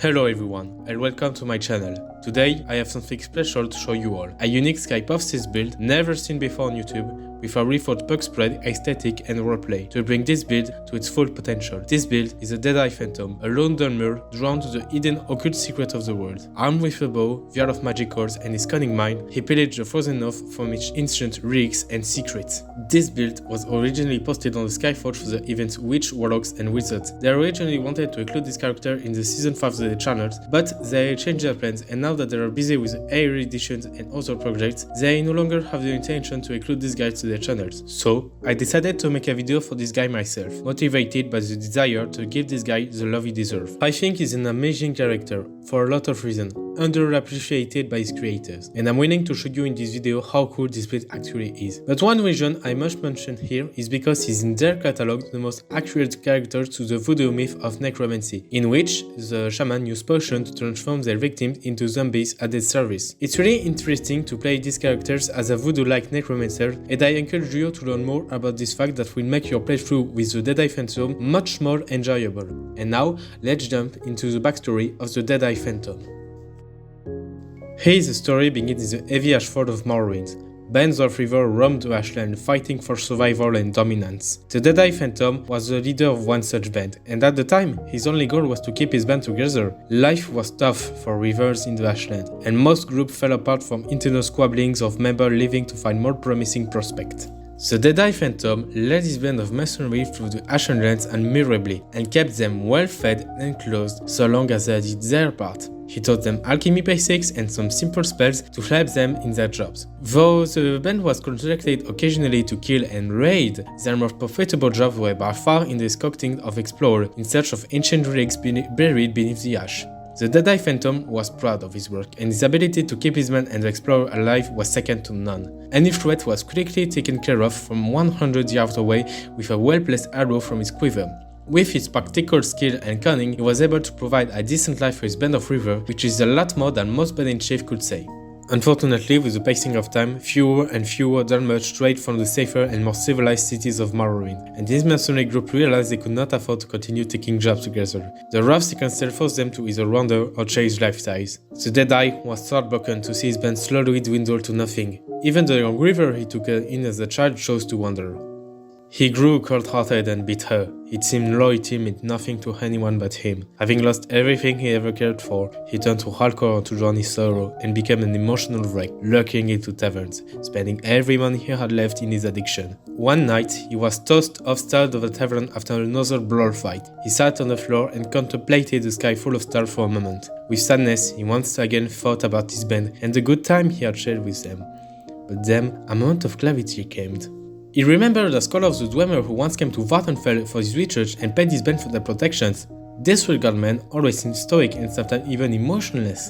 Hello everyone, and welcome to my channel. Today I have something special to show you all. A unique Skypothesis build never seen before on YouTube, with a rethought Perk spread, aesthetic and roleplay, to bring this build to its full potential. This build is a Deadeye Phantom, a lone Dunmer drawn to the hidden occult secret of the world. Armed with a bow, vial of magic cores and his cunning mind, he pillaged the frozen north from its ancient relics and secrets. This build was originally posted on the Skyforge for the events Witch, Warlocks and Wizards. They originally wanted to include this character in the season 5 of the channels, but they changed their plans, and now that they are busy with AR editions and other projects, they no longer have the intention to include this guy to their channels. So I decided to make a video for this guy myself, motivated by the desire to give this guy the love he deserves. I think he's an amazing character, for a lot of reasons, underappreciated by his creators, and I'm willing to show you in this video how cool this build actually is. But one reason I must mention here is because he's in their catalog the most accurate character to the voodoo myth of necromancy, in which the shaman used potions to transform their victims into zombies at their service. It's really interesting to play these characters as a voodoo-like necromancer, and I encourage you to learn more about this fact that will make your playthrough with the Deadeye Phantom much more enjoyable. And now, let's jump into the backstory of the Deadeye Phantom. Here the story begins in the heavy ashford of Morrowind. Bands of rivers roamed the ashland, fighting for survival and dominance. The Deadeye Phantom was the leader of one such band, and at the time, his only goal was to keep his band together. Life was tough for rivers in the ashland, and most groups fell apart from internal squabblings of members leaving to find more promising prospects. The Deadeye Phantom led his band of mercenaries through the Ashenlands admirably, and kept them well fed and clothed so long as they did their part. He taught them alchemy basics and some simple spells to help them in their jobs. Though the band was contracted occasionally to kill and raid, their most profitable jobs were by far in the scouting of explorers in search of ancient relics buried beneath the ash. The Deadeye Phantom was proud of his work, and his ability to keep his men and the explorer alive was second to none. Any threat was quickly taken care of from 100 yards away with a well-placed arrow from his quiver. With his practical skill and cunning, he was able to provide a decent life for his band of rivers, which is a lot more than most band-in-chief could say. Unfortunately, with the passing of time, fewer and fewer Dunmer strayed from the safer and more civilized cities of Morrowind, and this mercenary group realized they could not afford to continue taking jobs together. The rough circumstances forced them to either wander or chase lifestyles. The Deadeye was heartbroken to see his band slowly dwindle to nothing. Even the young river he took in as a child chose to wander. He grew cold-hearted and bitter. It seemed loyalty meant nothing to anyone but him. Having lost everything he ever cared for, he turned to alcohol to drown his sorrow and became an emotional wreck, lurking into taverns, spending every money he had left in his addiction. One night, he was tossed outside of the tavern after another brawl fight. He sat on the floor and contemplated the sky full of stars for a moment. With sadness, he once again thought about his band and the good time he had shared with them. But then, a moment of clarity came. He remembered a scholar of the Dunmer who once came to Vorontsov for his research and paid his band for their protections. This regard man always seemed stoic and sometimes even emotionless.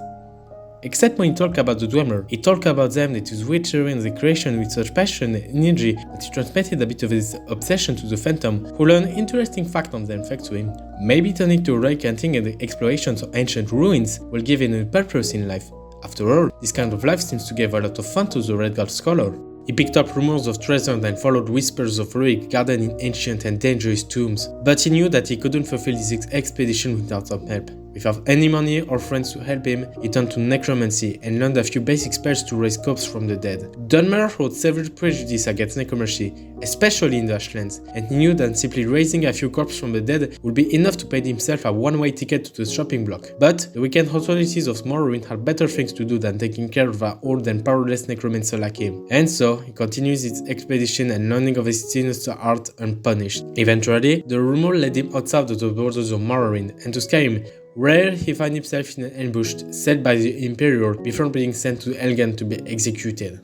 Except when he talked about the Dunmer, he talked about them that his witchery and the creation with such passion and energy that he transmitted a bit of his obsession to the Phantom, who learned interesting facts on them thanks to him. Maybe turning to relic hunting and the explorations of ancient ruins will give him a purpose in life. After all, this kind of life seems to give a lot of fun to the Red Guard scholar. He picked up rumors of treasure and followed whispers of relics guarded in ancient and dangerous tombs, but he knew that he couldn't fulfill this expedition without some help. Without any money or friends to help him, he turned to necromancy and learned a few basic spells to raise corpses from the dead. Dunmer wrote several prejudices against necromancy, especially in the Ashlands, and he knew that simply raising a few corpses from the dead would be enough to pay himself a one-way ticket to the shopping block. But the weekend authorities of Morrowind had better things to do than taking care of an old and powerless necromancer like him, and so he continues his expedition and learning of his sinister art unpunished. Eventually, the rumor led him outside of the borders of Morrowind and to Skyrim, where he found himself in an ambush set by the Imperial before being sent to Helgen to be executed.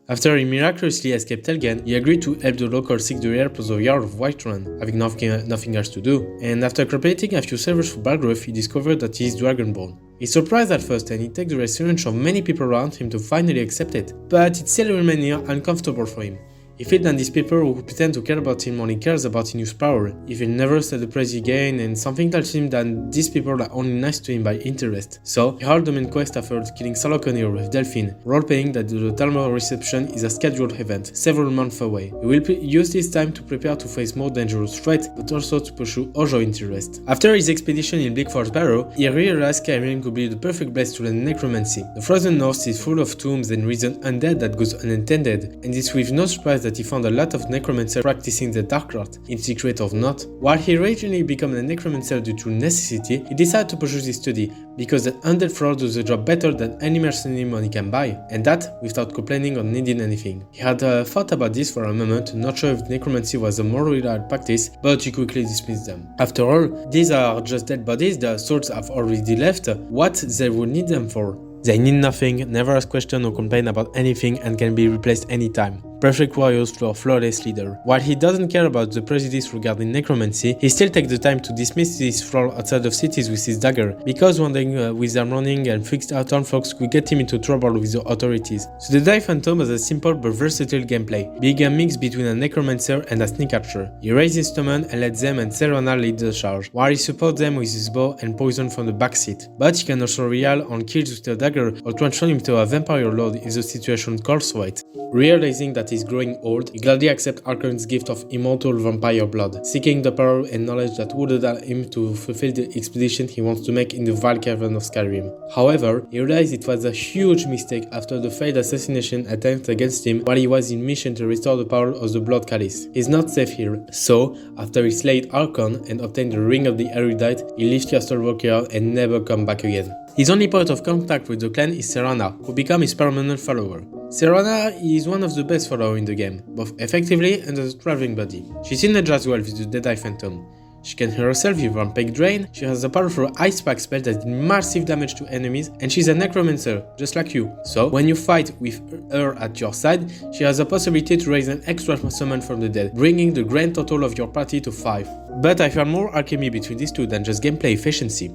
After he miraculously escaped Helgen, he agreed to help the locals seek the help of the Jarl of Whiterun, having nothing else to do, and after completing a few servers for Balgrove, he discovered that he is Dragonborn. He's surprised at first and it takes the reassurance of many people around him to finally accept it, but it still remains uncomfortable for him. He feels that these people who pretend to care about him only cares about his new power. He will never set the price again, and something tells him that these people are only nice to him by interest. So, he halts the main quest after killing Saloconir with Delphine, role-playing that the Dunmer reception is a scheduled event, several months away. He will use this time to prepare to face more dangerous threats, but also to pursue other interests. After his expedition in Bleakforge Barrow, he realized Skyrim could be the perfect place to learn necromancy. The frozen north is full of tombs and reasoned undead that goes unintended, and it's with no surprise that he found a lot of necromancers practicing the dark art, in secret or not. While he originally became a necromancer due to necessity, he decided to pursue this study, because the undead floor does the job better than any mercenary money can buy, and that without complaining or needing anything. He had thought about this for a moment, not sure if necromancy was a more reliable practice, but he quickly dismissed them. After all, these are just dead bodies the souls have already left, what they would need them for? They need nothing, never ask questions or complain about anything, and can be replaced anytime. Perfect warriors for a flawless leader. While he doesn't care about the prejudice regarding necromancy, he still takes the time to dismiss this flaw outside of cities with his dagger, because wandering with them running and fixed out town folks could get him into trouble with the authorities. So the Deadeye Phantom has a simple but versatile gameplay, being a mix between a necromancer and a sneak archer. He raises his summon and lets them and Serana lead the charge, while he supports them with his bow and poison from the backseat. But he can also rely on kills with the dagger or transform him to a vampire lord if the situation calls for it. Realizing that he's growing old, he gladly accepts Archon's gift of immortal vampire blood, seeking the power and knowledge that would allow him to fulfill the expedition he wants to make in the vile caravan of Skyrim. However, he realized it was a huge mistake after the failed assassination attempt against him while he was in mission to restore the power of the Blood Chalice. He's not safe here, so, after he slayed Archon and obtained the Ring of the Erudite, he leaves Castlewalker and never come back again. His only point of contact with the clan is Serana, who becomes his permanent follower. Serana is one of the best followers in the game, both effectively and as a traveling buddy. She synergizes well with the Deadeye Phantom. She can heal herself with Rampage Drain, she has a powerful Ice Pack spell that deals massive damage to enemies, and she's a necromancer, just like you. So, when you fight with her at your side, she has the possibility to raise an extra summon from the dead, bringing the grand total of your party to 5. But I found more alchemy between these two than just gameplay efficiency.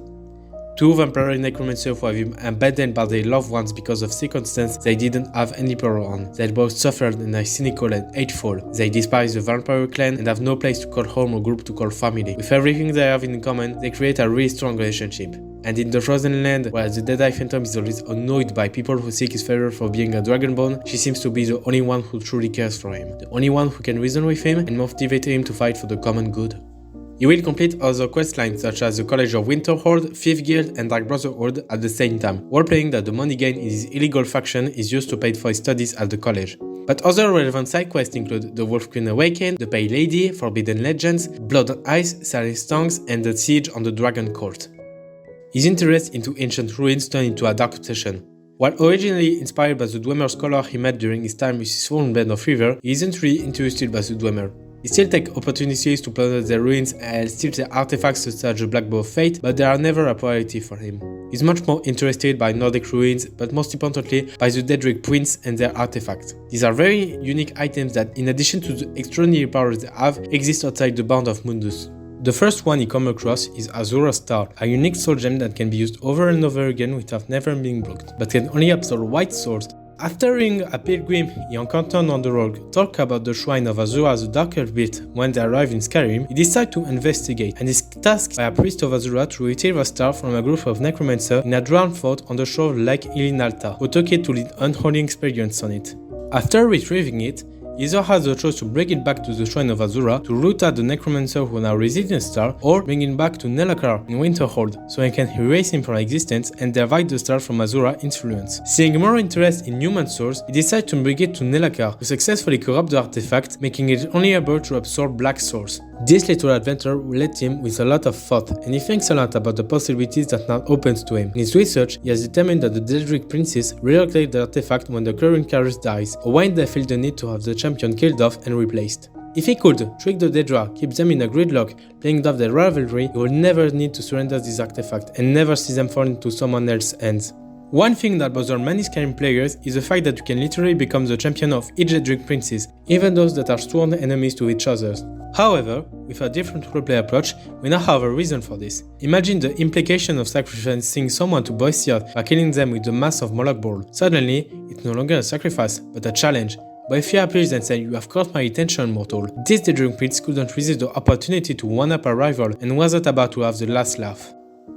Two vampire necromancers who have been abandoned by their loved ones because of circumstances they didn't have any power on. They both suffered and are cynical and hateful. They despise the vampire clan and have no place to call home or group to call family. With everything they have in common, they create a really strong relationship. And in the Frozen Land, where the Deadeye Phantom is always annoyed by people who seek his favor for being a Dragonborn, she seems to be the only one who truly cares for him. The only one who can reason with him and motivate him to fight for the common good. You will complete other questlines such as the College of Winterhold, 5th Guild and Dark Brotherhood at the same time, role-playing that the money gained in his illegal faction is used to pay for his studies at the college. But other relevant side quests include the Wolf Queen Awakened, the Pale Lady, Forbidden Legends, Blood on Ice, Silent Tongues, and the Siege on the Dragon Court. His interest into ancient ruins turned into a dark obsession. While originally inspired by the Dwemer scholar he met during his time with his fallen band of River, he isn't really interested by the Dwemer. He still takes opportunities to plunder their ruins and steal their artifacts such as the Black Bow of Fate, but they are never a priority for him. He's much more interested by Nordic ruins, but most importantly by the Daedric Prince and their artifacts. These are very unique items that, in addition to the extraordinary powers they have, exist outside the bound of Mundus. The first one he comes across is Azura's Star, a unique soul gem that can be used over and over again without never being blocked, but can only absorb white souls. After hearing a pilgrim he encountered on the road talk about the shrine of Azura the Dark Elf built when they arrived in Skyrim, he decides to investigate and is tasked by a priest of Azura to retrieve a star from a group of necromancers in a drowned fort on the shore of Lake Ilinalta, who took it to lead unholy experience on it. After retrieving it, he either has the choice to bring it back to the shrine of Azura to root out the necromancer who now resides in the star, or bring it back to Nelakar in Winterhold so he can erase him from existence and divide the star from Azura's influence. Seeing more interest in human souls, he decides to bring it to Nelakar to successfully corrupt the artifact, making it only able to absorb black souls. This little adventure will let him with a lot of thought, and he thinks a lot about the possibilities that now opens to him. In his research, he has determined that the Daedric Princess relocate the artifact when the current carrier dies, or when they feel the need to have the champion killed off and replaced. If he could trick the Daedra, keep them in a gridlock, playing off their rivalry, he will never need to surrender this artifact and never see them fall into someone else's hands. One thing that bothers many Skyrim players is the fact that you can literally become the champion of each Druid princes, even those that are sworn enemies to each other. However, with a different roleplay approach, we now have a reason for this. Imagine the implication of sacrificing someone to Boethiah by killing them with the mass of Moloch Ball. Suddenly, it's no longer a sacrifice, but a challenge. Boethiah appears and says, "You have caught my attention, mortal." This Druid prince couldn't resist the opportunity to one-up a rival and wasn't about to have the last laugh.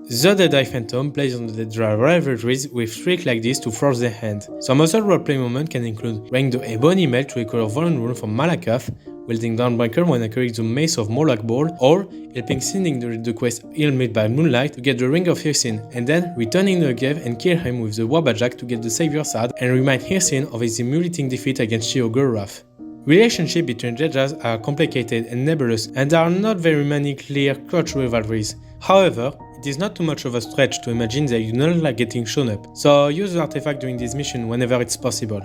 The Deadeye Phantom plays on the Deadeye rivalries with tricks like this to force their hand. Some other roleplay moments can include wearing the Ebony Mail to acquire Vorontsov from Malakoth, wielding Dawnbreaker when acquiring the Mace of Moloch Ball, or helping Sinding during the quest Heal Made by Moonlight to get the Ring of Hircine, and then returning to the cave and kill him with the Wabajak to get the Savior's Sword and remind Hircine of his humiliating defeat against Sheogorath. Relationships between judges are complicated and nebulous, and there are not very many clear cult rivalries. However, it is not too much of a stretch to imagine that you don't like getting shown up, so use the artifact during this mission whenever it's possible.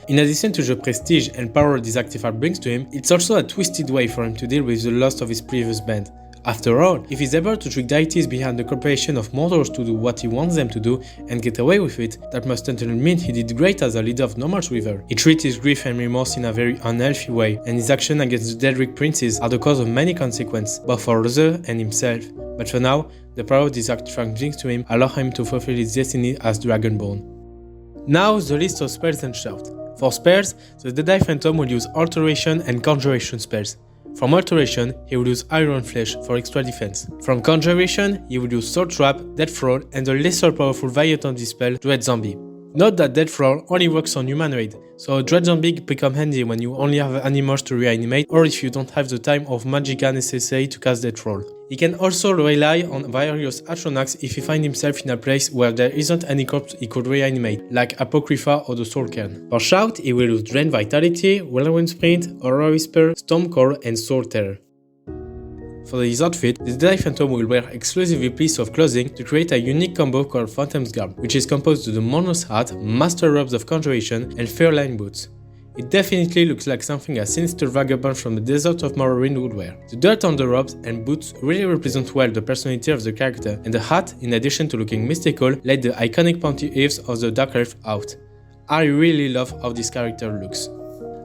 In addition to the prestige and power this artifact brings to him, it's also a twisted way for him to deal with the loss of his previous band. After all, if he's able to trick deities behind the corporation of mortals to do what he wants them to do and get away with it, that must certainly mean he did great as a leader of Normal River. He treats his grief and remorse in a very unhealthy way, and his actions against the Deadrick princes are the cause of many consequences, both for others and himself. But for now, the power this artifact brings to him allows him to fulfill his destiny as Dragonborn. Now the list of spells and shout. For spells, the Deadeye Phantom will use Alteration and Conjuration spells. From Alteration, he will use Iron Flesh for extra defense. From Conjuration, he will use Sword Trap, Death Thrall, and the lesser powerful variant of this spell, Dread Zombie. Note that Death Thrall only works on humanoid, so Dread Zombie become handy when you only have animals to reanimate or if you don't have the time or magicka necessary to cast Death Thrall. He can also rely on various Atronachs if he finds himself in a place where there isn't any corpse he could reanimate, like Apocrypha or the Soul Cairn. For Shout, he will use Drain Vitality, Whirlwind Sprint, Aura Whisper, Stormcore, and Soul Terror. For his outfit, the Deadeye Phantom will wear exclusively pieces of clothing to create a unique combo called Phantom's Garb, which is composed of the Monos Hat, Master Robes of Conjuration, and Fairline Boots. It definitely looks like something a sinister vagabond from the desert of Morrowind would wear. The dirt on the robes and boots really represent well the personality of the character, and the hat, in addition to looking mystical, let the iconic pointy ears of the Dark Elf out. I really love how this character looks.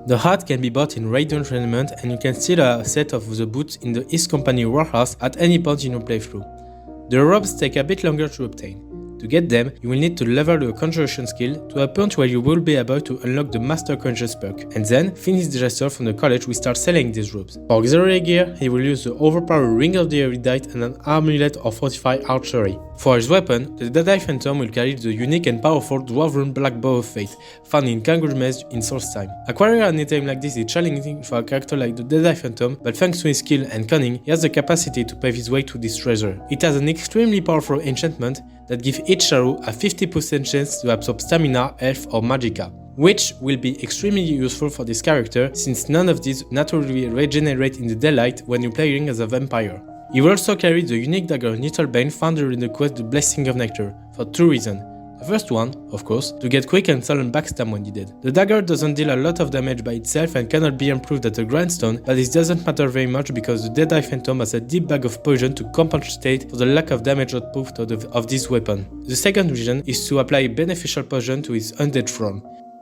The hat can be bought in Radiant Raiment, and you can steal a set of the boots in the East Company warehouse at any point in your playthrough. The robes take a bit longer to obtain. To get them, you will need to level the Conjuration skill to a point where you will be able to unlock the Master Conjurer's perk, and then Finn's Dresser from the college will start selling these robes. For auxiliary gear, he will use the overpowered Ring of the Erudite and an amulet of fortified archery. For his weapon, the Deadeye Phantom will carry the unique and powerful Dwarven Black Bow of Fate, found in Kangurmez in Source Time. Acquiring an item like this is challenging for a character like the Deadeye Phantom, but thanks to his skill and cunning, he has the capacity to pave his way to this treasure. It has an extremely powerful enchantment that gives each arrow a 50% chance to absorb stamina, health, or magicka, which will be extremely useful for this character since none of these naturally regenerate in the daylight when you're playing as a vampire. He will also carry the unique dagger Nittlebane found during the quest The Blessing of Nectar, for two reasons. The first one, of course, to get quick and sudden backstab when needed. The dagger doesn't deal a lot of damage by itself and cannot be improved at the grindstone, but this doesn't matter very much because the Deadeye Phantom has a deep bag of poison to compensate for the lack of damage output of this weapon. The second reason is to apply beneficial poison to his undead thrall.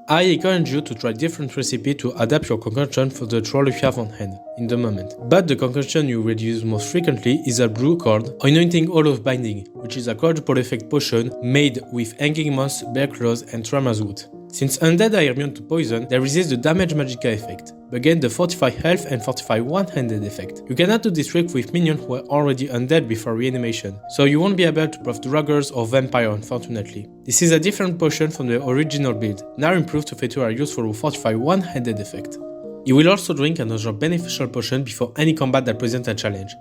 I encourage you to try different recipes to adapt your concoction for the troll you have on hand in the moment. But the concoction you will use most frequently is a brew called Anointing Hall of Binding, which is a quadruple effect potion made with hanging moss, bear claws, and trauma's wood. Since undead are immune to poison, they resist the damage magicka effect, but gain the fortify health and fortify one-handed effect. You cannot do this trick with minions who are already undead before reanimation, so you won't be able to buff draggers or vampire unfortunately. This is a different potion from the original build, now improved to feature a useful fortify one-handed effect. You will also drink another beneficial potion before any combat that presents a challenge.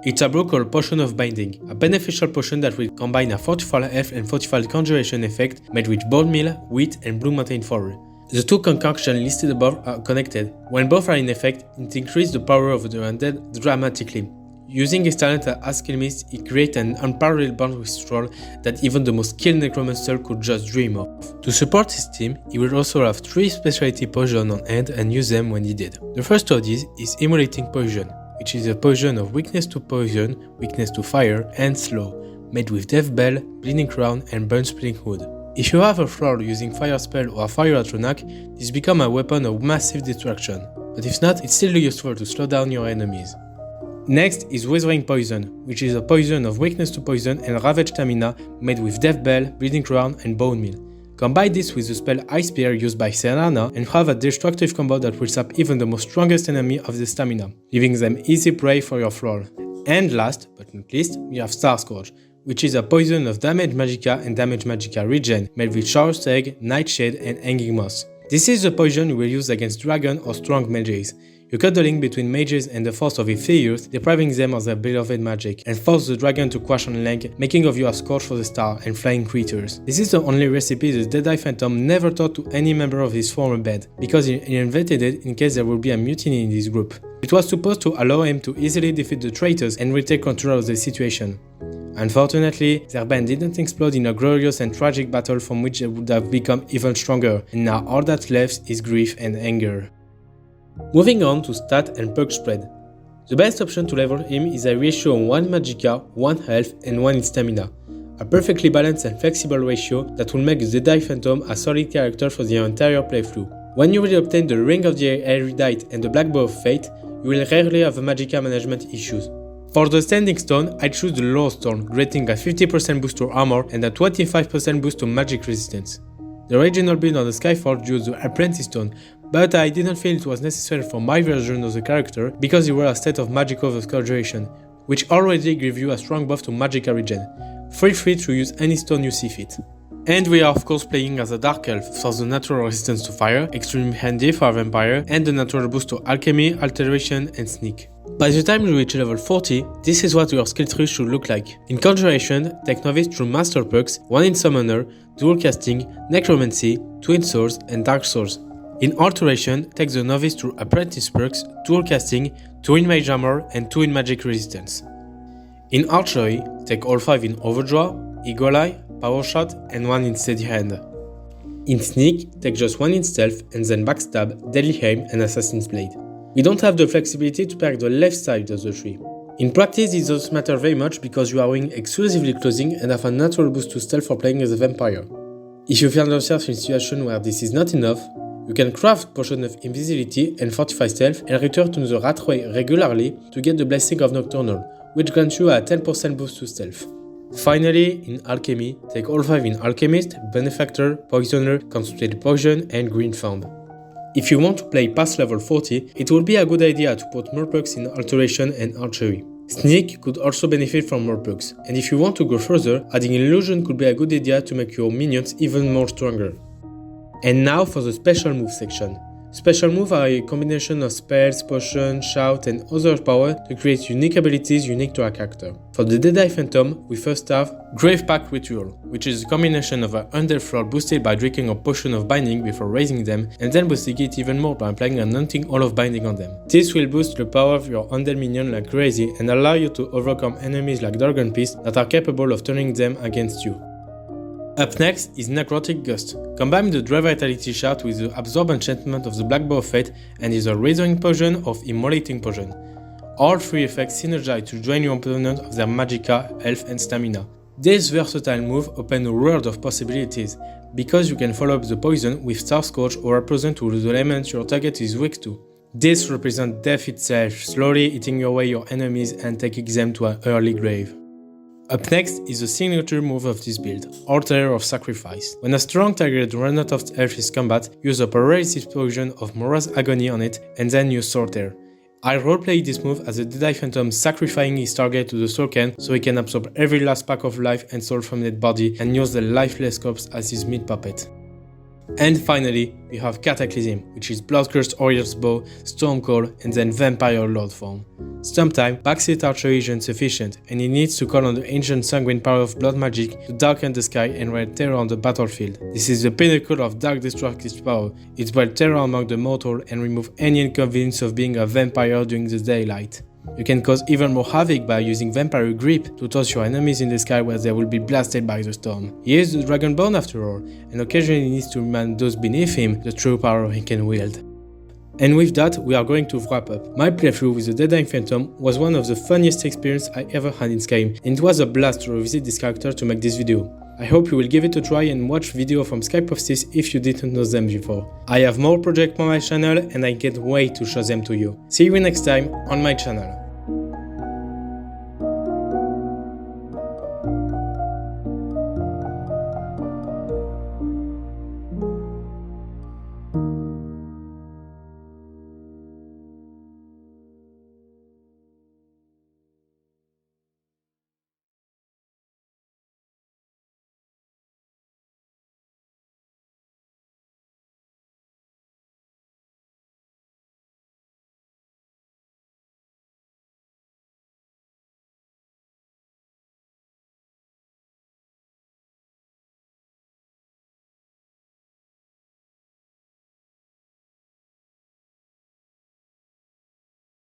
It's a brew called Potion of Binding, a beneficial potion that will combine a fortified health and fortified conjuration effect made with bone meal, wheat, and blue mountain flower. The two concoctions listed above are connected. When both are in effect, it increases the power of the undead dramatically. Using his talent as alchemist, he creates an unparalleled bond with Thrall that even the most skilled necromancer could just dream of. To support his team, he will also have 3 specialty potions on hand and use them when needed. The first of these is Immolating Poison, which is a potion of weakness to poison, weakness to fire, and slow, made with Death Bell, Bleeding Crown, and Burn Splitting Hood. If you have a thrall using fire spell or fire atronach, this becomes a weapon of massive destruction, but if not, it's still useful to slow down your enemies. Next is Withering Poison, which is a poison of weakness to poison and ravage stamina made with Death Bell, Breeding Crown and Bone Meal. Combine this with the spell Ice Spear used by Serana and have a destructive combo that will sap even the most strongest enemy of the stamina, leaving them easy prey for your thrall. And last, but not least, we have Starscourge, which is a poison of damage magicka and damage magicka regen made with Shroud's Egg, Nightshade and Hanging Moss. This is the poison you will use against dragon or strong mages. You cut the link between mages and the force of Etheus, depriving them of their beloved magic, and force the dragon to crash on land, making of you a scourge for the star and flying creatures. This is the only recipe the Deadeye Phantom never taught to any member of his former band, because he invented it in case there would be a mutiny in this group. It was supposed to allow him to easily defeat the traitors and retake control of the situation. Unfortunately, their band didn't explode in a glorious and tragic battle from which they would have become even stronger, and now all that's left is grief and anger. Moving on to stat and perk spread. The best option to level him is a ratio of 1 magicka, 1 health and 1 in stamina. A perfectly balanced and flexible ratio that will make the Deadeye Phantom a solid character for the entire playthrough. When you will obtain the Ring of the Erudite and the Black Bow of Fate, you will rarely have magicka management issues. For the Standing Stone, I choose the Low Stone, granting a 50% boost to armor and a 25% boost to magic resistance. The original build on the Skyforge used the Apprentice Stone, but I didn't feel it was necessary for my version of the character because you were a state of magical conjuration, which already gives you a strong buff to magicka regen. Feel free to use any stone you see fit. And we are of course playing as a Dark Elf for the natural resistance to fire, extremely handy for a vampire, and the natural boost to alchemy, alteration and sneak. By the time you reach level 40, this is what your skill tree should look like. In Conjuration, take Novice through Master Perks, 1 in Summoner, Dual Casting, Necromancy, Twin Swords and Dark Swords. In Alteration, take the Novice through Apprentice Perks, Dual Casting, 2 in Mage Armor and 2 in Magic Resistance. In Archery, take all 5 in Overdraw, Eagle Eye, Power Shot and 1 in Steady Hand. In Sneak, take just 1 in Stealth and then Backstab, Deadly Aim and Assassin's Blade. We don't have the flexibility to pack the left side of the tree. In practice, it doesn't matter very much because you are wearing exclusively clothing and have a natural boost to stealth for playing as a vampire. If you find yourself in a situation where this is not enough, you can craft Potion of Invisibility and Fortify Stealth and return to the Ratway regularly to get the Blessing of Nocturnal, which grants you a 10% boost to stealth. Finally, in Alchemy, take all 5 in Alchemist, Benefactor, Poisoner, Concentrated Poison and Green Found. If you want to play past level 40, it would be a good idea to put more perks in Alteration and Archery. Sneak could also benefit from more perks, and if you want to go further, adding Illusion could be a good idea to make your minions even more stronger. And now for the special move section. Special moves are a combination of spells, potions, shout and other power to create unique abilities unique to a character. For the Deadeye Phantom, we first have Grave Pact Ritual, which is a combination of an Undead Thrall boosted by drinking a potion of binding before raising them, and then boosting it even more by applying an Hunting All of Binding on them. This will boost the power of your undead minion like crazy and allow you to overcome enemies like Dragon Beast that are capable of turning them against you. Up next is Necrotic Gust. Combine the Dry Vitality Shout with the Absorb enchantment of the Black Bow of Fate and is a Redoring Potion of Immolating Potion. All 3 effects synergize to drain your opponent of their magicka, health and stamina. This versatile move opens a world of possibilities, because you can follow up the poison with Starscourge or represent to the element your target is weak to. This represents death itself, slowly eating away your enemies and taking them to an early grave. Up next is the signature move of this build, Altar of Sacrifice. When a strong target runs out of health in combat, use a paralysis potion of Mora's Agony on it and then use Sorter. I roleplay this move as the Deadeye Phantom sacrificing his target to the Sorken so he can absorb every last pack of life and soul from that body and use the lifeless corpse as his meat puppet. And finally, we have Cataclysm, which is Bloodcursed Warrior's Bow, Stormcall, and then Vampire Lord form. Sometimes, backseat archery isn't sufficient, and he needs to call on the ancient sanguine power of blood magic to darken the sky and wreak terror on the battlefield. This is the pinnacle of dark destructive power. It will terror among the mortal and remove any inconvenience of being a vampire during the daylight. You can cause even more havoc by using Vampire Grip to toss your enemies in the sky where they will be blasted by the storm. He is the Dragonborn after all, and occasionally needs to remind those beneath him the true power he can wield. And with that, we are going to wrap up. My playthrough with the Deadeye Phantom was one of the funniest experiences I ever had in Skyrim, and it was a blast to revisit this character to make this video. I hope you will give it a try and watch video from Skypothesis if you didn't know them before. I have more projects on my channel and I can't wait to show them to you. See you next time on my channel.